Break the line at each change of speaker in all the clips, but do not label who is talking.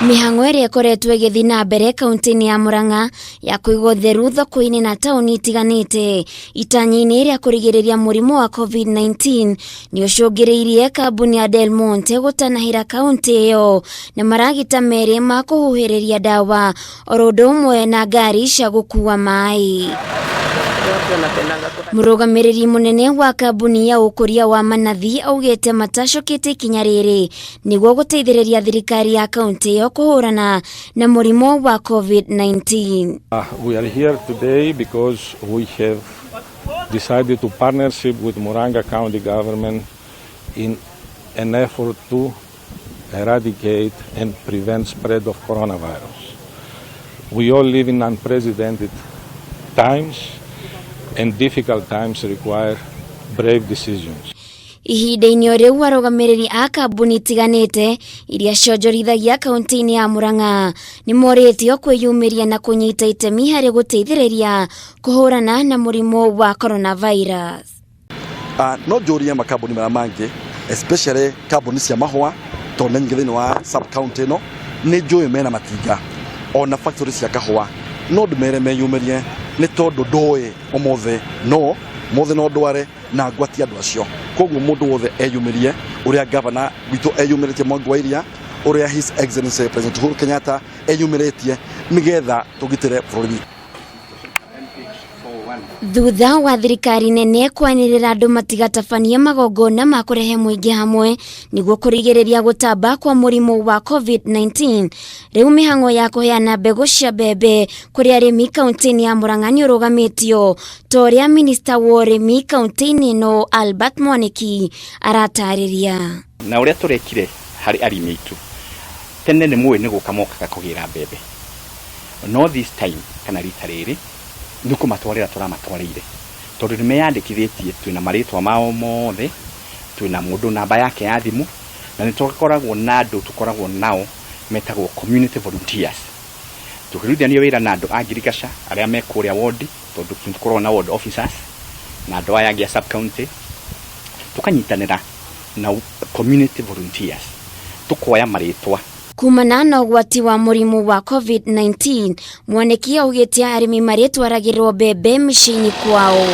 Mihango ĩrĩa ĩkoretwo ĩgĩthiĩ na mbere kaunti-inĩ ya Murang'a ya kũiga ũtheru thoko-inĩ na taũni itiganĩte itanya-inĩ rĩa kũrigĩrĩria mũrimũ wa COVID-19 nĩ ũcũngĩrĩirie kambuni ya Del Monte gũtanahĩra kaunti ĩyo na maragita merĩ ma kũhuhĩrĩria ndawa oro ũndũ ũmwe na ngari cia gũkua maĩ. Mũrũgamĩrĩri mũnene wa kambuni ya ũkũria wa manathi augĩte matacũkĩte ikinya rĩrĩ nĩguo gũteithĩrĩria thirikari ya kaunti ĩyo kũhũrana na mũrimũ wa COVID-19.
We are here today because we have decided to partnership with Murang'a County government in an effort to eradicate and prevent spread of coronavirus. We all live in unprecedented times, and difficult times require brave decisions.
Ihinda-inĩ o rĩu arũgamĩrĩri a kambuni itiganĩte iria cionjorithagia kaunti-inĩ ya Murang'a nĩ morĩtio kwĩyumĩria na kũnyita itemi harĩ gũteithĩrĩria kũhũrana na mũrimũ wa coronavirus.
No njũrie makambuni maya mangĩ, especially kambuni cia mahũa, tondũ nyingĩ thĩinĩ wa sub-county ĩno nĩ njũĩ mena matinga ona factory cia kahũa, no ndĩmere meyumĩrie nĩ tondũ ndũĩ ũmũthĩ no ndware na ngwati andũ acio. Koguo mũndũ wothe eyumĩrie ũrĩa governor witũ eyumĩrĩtie Mwangi wa Iria, ũrĩa His Excellency President Uhuru Kenyatta eyumĩrĩtie nĩgetha tũgitĩre bũrũri.
Thutha wa thirikari nene kwanĩrĩra andũ matigatabanie magongona ma kũrehe mũingĩ hamwe nĩguo kũrigĩrĩria gũtamba kwa mũrimũ wa COVID-19, rĩu mĩhang'o ya kũheana mbegũ cia mbembe kũrĩ arĩmi kaunti-inĩ ya Murang'a nĩ ũrũgamĩtio ta ũrĩa minista wa ũrĩmi kaunti-inĩ ĩno Albert Mwaniki aratarĩria.
Na ũrĩa tũrekire harĩ arĩmi aitũ tene nĩ mũĩ nĩ gũka mokaga kũgĩra mbembe, no this time kana rita rĩrĩ nĩ kũmatwarĩra tũramatwarĩire tondũ nĩ meyandĩkithĩtie, twĩna marĩtwa mao mothe, twĩna mũndũ namba yake ya thimũ, na nĩ tũkoragwo na andũ tũkoragwo nao metagwo community volunteers. Tũkĩrutithania wĩra na andũ a ngirigaca arĩa me kũrĩa ward, tondũ tũkoragwo na ward officers na andũ aya angĩ a sub county, tũkanyitanĩra na community volunteers tũkoya marĩtwa.
Kumana na ũgwati wa mũrimũ wa COVID-19, Mwaniki augĩte arĩmi marĩtwaragĩrwo mbembe mĩciĩ-inĩ kwao.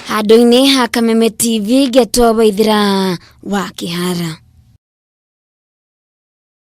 Handũ-inĩ ha Kameme TV, Getwa Waithira wa Kĩhara.